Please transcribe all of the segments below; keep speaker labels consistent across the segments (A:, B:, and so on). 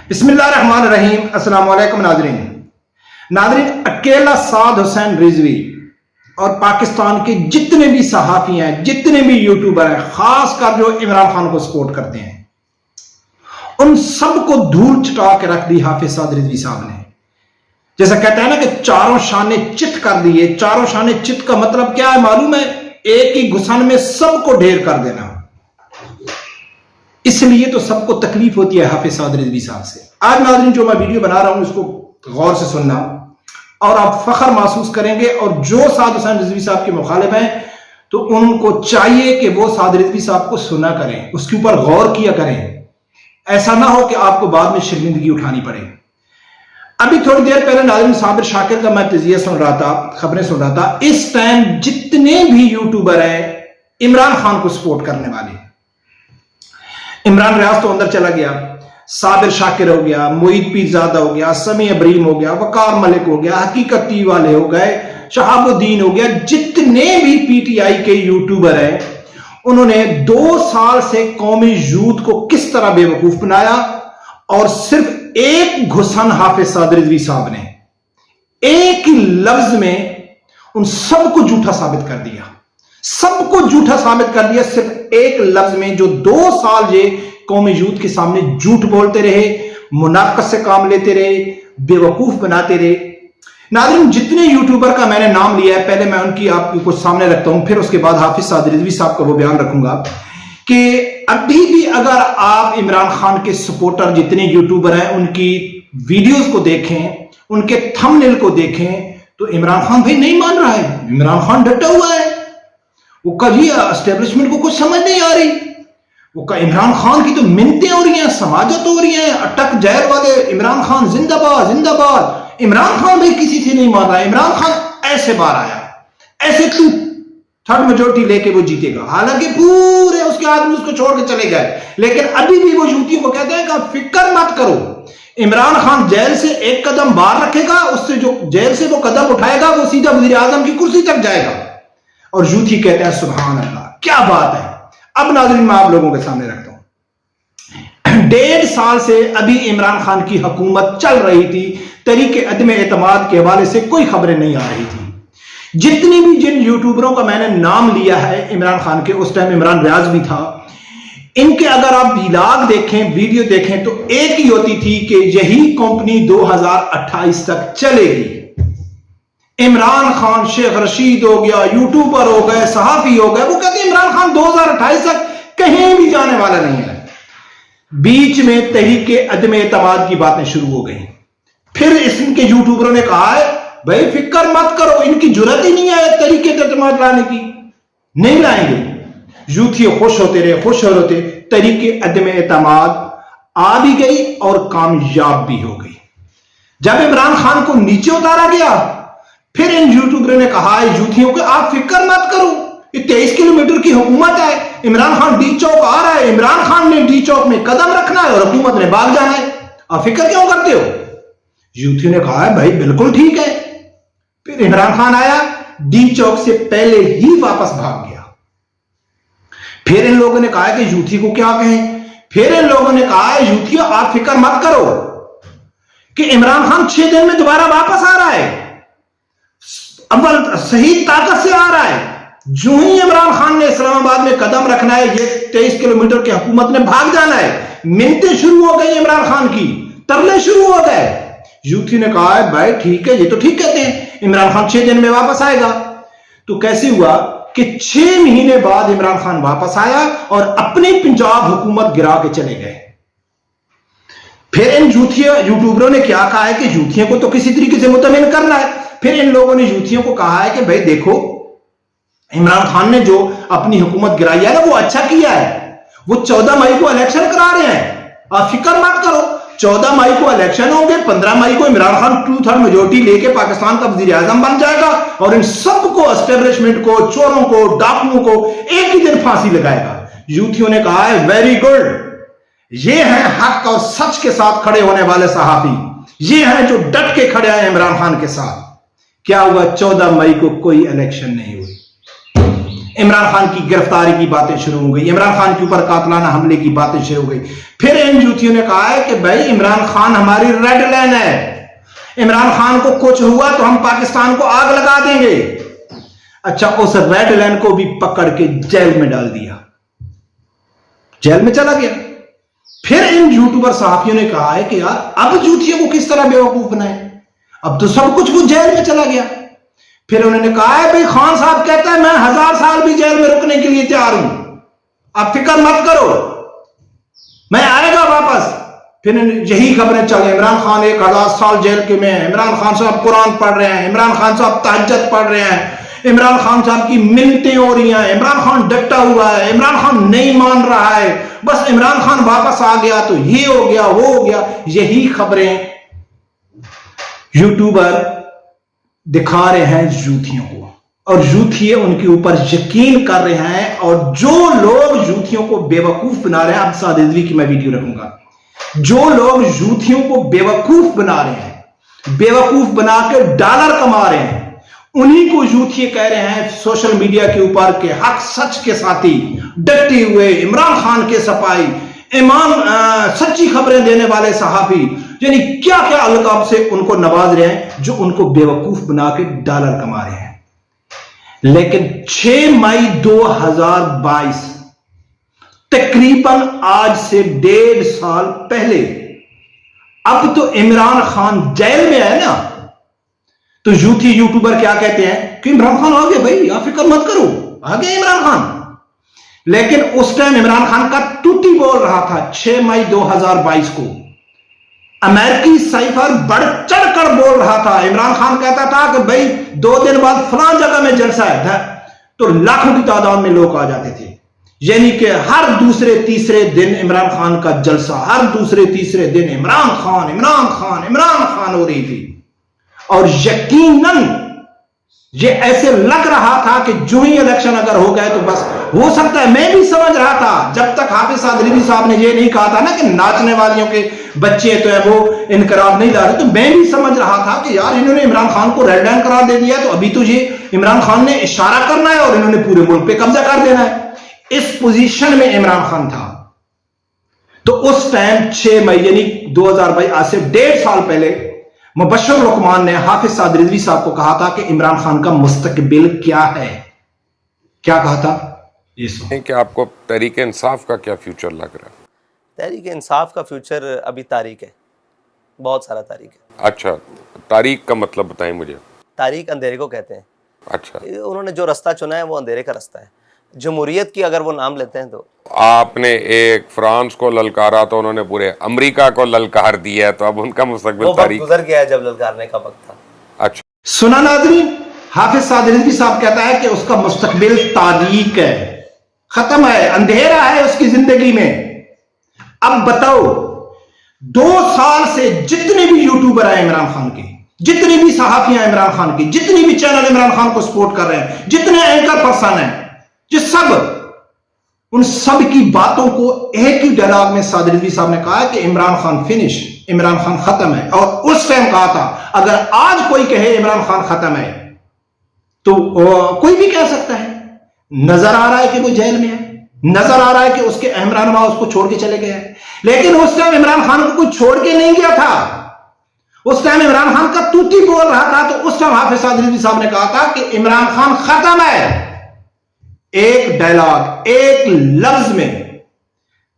A: बिस्मिल्लाहिर्रहमानिर्रहीम। अस्सलाम वालेकुम नाज़रीन, अकेला साद हुसैन रिजवी और पाकिस्तान के जितने भी सहाफ़ी हैं, जितने भी यूट्यूबर हैं, खासकर जो इमरान खान को सपोर्ट करते हैं, उन सबको धूल चटा के रख दी हाफिज साद रिजवी साहब ने। जैसा कहते हैं ना कि चारों शाने चित कर दिए। चारों शाने चित का मतलब क्या है मालूम है? एक ही घुसन में सबको ढेर कर देना। इसलिए तो सबको तकलीफ होती है हाफिज साद रिजवी साहब से। आज नाज़रीन जो मैं वीडियो बना रहा हूं इसको गौर से सुनना और आप फख्र महसूस करेंगे। और जो साद हुसैन रिजवी साहब के मुखालिफ हैं तो उनको चाहिए कि वो साद रिजवी साहब को सुना करें, उसके ऊपर गौर किया करें। ऐसा ना हो कि आपको बाद में शर्मिंदगी उठानी पड़े। अभी थोड़ी देर पहले नाज़रीन साबिर शाकिर का मैं तजिया सुन रहा था, खबरें सुन रहा था। इस टाइम जितने भी यूट्यूबर हैं इमरान खान को सपोर्ट करने वाले, इमरान रियाज तो अंदर चला गया, साबिर शाकिर हो गया, मोईद पीरजादा हो गया, समी अब्रीम हो गया, वकार मलिक हो गया, हकीकत टी वाले हो गए, शहाबुद्दीन हो गया, जितने भी पीटीआई के यूट्यूबर हैं उन्होंने 2 साल से कौमी यूथ को किस तरह बेवकूफ बनाया। और सिर्फ एक घुसन हाफिज साद रिजवी साहब ने एक ही लफ्ज में उन सबको झूठा साबित कर दिया। सबको झूठा साबित कर दिया सिर्फ एक लफ्ज में। जो 2 साल ये कौमी यूथ के सामने झूठ बोलते रहे, मुनाफिकत से काम लेते रहे, बेवकूफ बनाते रहे। नाज़रीन जितने यूट्यूबर का मैंने नाम लिया है पहले मैं उनकी आपको सामने रखता हूं, फिर उसके बाद हाफिज साद रिजवी साहब का वो बयान रखूंगा कि अभी भी अगर आप इमरान खान के सपोर्टर जितने यूट्यूबर हैं उनकी वीडियोस को देखें, उनके थंबनेल को देखें तो इमरान खान भाई नहीं मान रहा है। इमरान खान डटा हुआ है। वो कभी एस्टेब्लिशमेंट को कुछ समझ नहीं आ रही। वो इमरान खान की तो मिन्नतें हो रही हैं, समाजत हो रही हैं, अटक जहर वाले इमरान खान जिंदाबाद जिंदाबाद। इमरान खान भी किसी से नहीं मान रहा है। इमरान खान ऐसे बाहर आया, ऐसे तू थर्ड मेजोरिटी लेके वो जीतेगा। हालांकि पूरे उसके आदमी उसको छोड़ के चले गए, लेकिन अभी भी वो यूथियों को कहते हैं कि फिक्र मत करो, इमरान खान जेल से एक कदम बाहर रखेगा, उससे जो जेल से वो कदम उठाएगा वो सीधा वजीर आजम की कुर्सी तक जाएगा। और यूथी कहते हैं सुभान अल्लाह, क्या बात है। अब नाज़रीन मैं आप लोगों के सामने रखता हूं 1.5 साल से अभी इमरान खान की हुकूमत चल रही थी। तरीके अदम एतमाद के हवाले से कोई खबरें नहीं आ रही थी। जितनी भी जिन यूट्यूबरों का मैंने नाम लिया है इमरान खान के, उस टाइम इमरान रियाज भी था, इनके अगर आप व्लॉग देखें, वीडियो देखें तो एक ही होती थी कि यही कंपनी 2028 तक चलेगी। इमरान खान शेख रशीद हो गया, यूट्यूबर हो गए, सहाफी हो गए, वो कहते हैं इमरान खान 2028 तक कहीं भी जाने वाला नहीं है। बीच में तहरीके अदम एतमाद की बातें शुरू हो गई। फिर इनके यूट्यूबरों ने कहा है भाई फिक्र मत करो, इनकी जुर्रत ही नहीं है तरीके एतमाद लाने की, नहीं लाएंगे। यूथी खुश होते रहे, खुश होते, तरीके अदम एतमाद आ भी गई और कामयाब भी हो गई। जब इमरान खान को नीचे उतारा गया फिर इन यूट्यूबरों ने कहा है यूथियों को आप फिक्र मत करो, ये 23 किलोमीटर की हुकूमत है, इमरान खान डी चौक आ रहा है, इमरान खान ने डी चौक में कदम रखना है और हुकूमत ने भाग जाना है, आप फिक्र क्यों करते हो? यूथियों ने कहा है भाई बिल्कुल ठीक है। फिर इमरान खान आया, डी चौक से पहले ही वापस भाग गया। फिर इन लोगों ने कहा है कि यूथी को क्या कहें। फिर इन लोगों ने कहा है यूथियों आप फिक्र मत करो कि इमरान खान 6 दिन में दोबारा वापस आ रहा है, अव्वल सही ताकत से आ रहा है। जो ही इमरान खान ने इस्लामाबाद में कदम रखना है ये 23 किलोमीटर की हुकूमत ने भाग जाना है। मिन्नतें शुरू हो गई इमरान खान की, तरले शुरू हो गए। यूथी ने कहा है भाई ठीक है, ये तो ठीक कहते हैं, इमरान खान 6 दिन में वापस आएगा। तो कैसे हुआ कि 6 महीने बाद इमरान खान वापस आया और अपनी पंजाब हुकूमत गिरा के चले गए। फिर इन यूट्यूबरों ने क्या कहा है कि यूथियों को तो किसी तरीके से मुतमिन करना है। फिर इन लोगों ने यूथियों को कहा है कि भाई देखो इमरान खान ने जो अपनी हुकूमत गिराई है ना वो अच्छा किया है, वो 14 मई को इलेक्शन करा रहे हैं, आप फिक्र मत करो। 14 मई को इलेक्शन होंगे, 15 मई को इमरान खान 2/3 मेजोरिटी लेके पाकिस्तान का वजीर आजम बन जाएगा और इन सबको एस्टेब्लिशमेंट को, चोरों को, डाकुओं को एक ही दिन फांसी लगाएगा। यूथियों ने कहा है वेरी गुड, ये है हक और सच के साथ खड़े होने वाले सहाफी, ये हैं जो डट के खड़े हैं इमरान खान के साथ। क्या हुआ? 14 मई को कोई इलेक्शन नहीं हुई। इमरान खान की गिरफ्तारी की बातें शुरू हो गई, इमरान खान के ऊपर कातलाना हमले की बातें शुरू हो गई। फिर इन जूतियों ने कहा है कि भाई इमरान खान हमारी रेड लाइन है, इमरान खान को कुछ हुआ तो हम पाकिस्तान को आग लगा देंगे। अच्छा, उस रेड लाइन को भी पकड़ के जेल में डाल दिया, जेल में चला गया। फिर इन यूट्यूबर सहाफियों ने कहा है कि यार अब जूतियों को किस तरह बेवकूफ बनाए, अब तो सब कुछ वो जेल में चला गया। फिर उन्होंने कहा है भाई खान साहब कहता है मैं 1000 साल भी जेल में रुकने के लिए तैयार हूं, आप फिक्र मत करो, मैं आएगा वापस। फिर यही खबरें चल रही, इमरान खान 1000 साल जेल के में है, इमरान खान साहब कुरान पढ़ रहे हैं, इमरान खान साहब तहज्जुद पढ़ रहे हैं, इमरान खान साहब की मिन्नतें हो रही हैं, इमरान खान डटा हुआ है, इमरान खान नहीं मान रहा है, बस इमरान खान वापस आ गया तो ये हो गया वो हो गया। यही खबरें यूट्यूबर दिखा रहे हैं जूतियों को, और जूतिये उनके ऊपर यकीन कर रहे हैं। और जो लोग जूतियों को बेवकूफ बना रहे हैं, अब साद रिजवी की मैं वीडियो रखूंगा, जो लोग जूतियों को बेवकूफ बना रहे हैं, बेवकूफ बना के डॉलर कमा रहे हैं, उन्हीं को जूतिये कह रहे हैं सोशल मीडिया के ऊपर के हक सच के साथी, डटे हुए इमरान खान के सपाई, ईमान सच्ची खबरें देने वाले सहाफी, यानी क्या क्या अलकाब से उनको नवाज रहे हैं, जो उनको बेवकूफ बना के डॉलर कमा रहे हैं। लेकिन 6 मई 2022 तकरीबन आज से 1.5 साल पहले, अब तो इमरान खान जेल में है ना, तो जूठी यूट्यूबर क्या कहते हैं कि इमरान खान आ गए भाई, आप फिक्र मत करो, आ गए इमरान खान। लेकिन उस टाइम इमरान खान का टूटी बोल रहा था 6 मई 2022 को, अमेरिकी साइफर बढ़ चढ़कर बोल रहा था। इमरान खान कहता था कि भाई 2 दिन बाद फलां जगह में जलसा है, तो लाखों की तादाद में लोग आ जाते थे, यानी कि हर दूसरे तीसरे दिन इमरान खान का जलसा, हर दूसरे तीसरे दिन इमरान खान इमरान खान इमरान खान हो रही थी। और यकीनन ये ऐसे लग रहा था कि जो ही इलेक्शन अगर हो गए तो बस हो सकता है, मैं भी समझ रहा था जब तक हाफिज साद रिजवी साहब ने ये नहीं कहा था ना कि नाचने वालियों के बच्चे तो है वो इनकरार नहीं ला रहे, तो मैं भी समझ रहा था कि यार इन्होंने इमरान खान को रेड लाइन करार दे दिया, तो अभी तो ये इमरान खान ने इशारा करना है और इन्होंने पूरे मुल्क पे कब्जा कर देना है। इस पोजीशन में इमरान खान था। तो उस टाइम 6 मई यानी 2022 आज से 1.5 साल पहले मुबश्शिर लुकमान ने हाफिज साद रिजवी साहब को कहा था कि इमरान खान का मुस्तकबिल क्या है। क्या कहा था ये सुनो।
B: कि आपको तहरीक इंसाफ का क्या फ्यूचर लग रहा है?
C: तहरीक इंसाफ का फ्यूचर अभी तारीख है, बहुत सारा तारीख है।
B: अच्छा, तारीख का मतलब बताएं मुझे।
C: तारीख अंधेरे को कहते हैं।
B: अच्छा,
C: उन्होंने जो रास्ता चुना है वो अंधेरे का रास्ता है। जमहूरियत की अगर वो नाम लेते हैं तो
B: आपने एक फ्रांस को ललकारा तो उन्होंने पूरे अमेरिका को ललकार दिया है, तो अब उनका मुस्तकबिल तारीख
C: गुजर गया है जब ललकारने का वक्त था।
B: अच्छा,
A: सुना नाज़रीन, हाफिज साद रिजवी साहब कहता है कि उसका मुस्तकबिल तारीक है, खत्म है, अंधेरा है उसकी जिंदगी में। अब बताओ 2 साल से जितने भी यूट्यूबर हैं इमरान खान के, जितनी भी सहाफियां इमरान खान की, जितनी भी चैनल इमरान खान को सपोर्ट कर रहे हैं, जितने एंकर पर्सन हैं, ये सब, उन सब की बातों को एक ही डायलॉग में साद रिजवी साहब ने कहा कि इमरान खान फिनिश, इमरान खान खत्म है। और उस टाइम कहा था अगर आज कोई कहे इमरान खान खत्म है तो कोई भी कह सकता है। नजर आ रहा है कि वो जेल में है, नजर आ रहा है कि उसके अहम रहनुमा उसको छोड़ के चले गए हैं, लेकिन उस टाइम इमरान खान को कोई छोड़ के नहीं गया था। उस टाइम इमरान खान का तूती बोल रहा था, तो उस टाइम हाफिज साद रिजवी साहब ने कहा था कि इमरान खान खत्म है। एक डायलॉग, एक लफ्ज में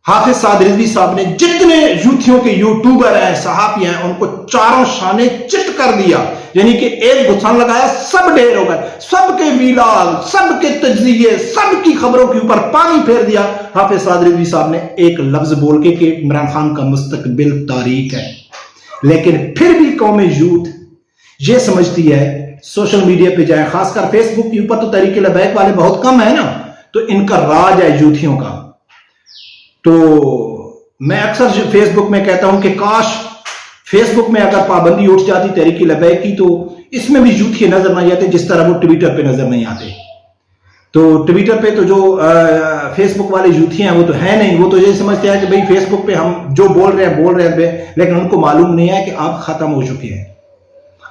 A: हाफिज साद रिजवी साहब ने जितने यूथियों के यूट्यूबर हैं, सहाफी हैं, उनको चारों शाने चित कर दिया, यानी कि एक गुस्सान लगाया, सब ढेर हो गए, सबके वीलाग, सबके तज्जिए, सबकी खबरों के ऊपर पानी फेर दिया हाफिज साद रिजवी साहब ने एक लफ्ज बोल के कि इमरान खान का मुस्तकबिल तारीक है। लेकिन फिर भी कौम यूथ ये समझती है, सोशल मीडिया पे जाए, खासकर फेसबुक के ऊपर तो तहरीक लबैक वाले बहुत कम है ना, तो इनका राज है यूथियों का। तो मैं अक्सर फेसबुक में कहता हूं कि काश फेसबुक में अगर पाबंदी उठ जाती तहरीक लबैक की, तो इसमें भी यूथिये नजर नहीं आते जिस तरह वो ट्विटर पे नजर नहीं आते। तो ट्विटर पे तो जो फेसबुक वाले यूथिये हैं वो तो है नहीं, वो तो ये समझते हैं कि भाई फेसबुक पे हम जो बोल रहे हैं, लेकिन उनको मालूम नहीं है कि आप खत्म हो चुके हैं,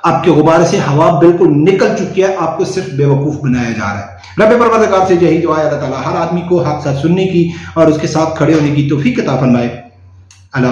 A: آپ کے غبارے سے ہوا بالکل نکل چکی ہے، آپ کو صرف بیوقوف بنایا جا رہا ہے۔ رب پروردگار سے یہی دعا ہے اللہ تعالیٰ ہر آدمی کو حق ساتھ سننے کی اور اس کے ساتھ کھڑے ہونے کی توفیق عطا فرمائے۔ اللہ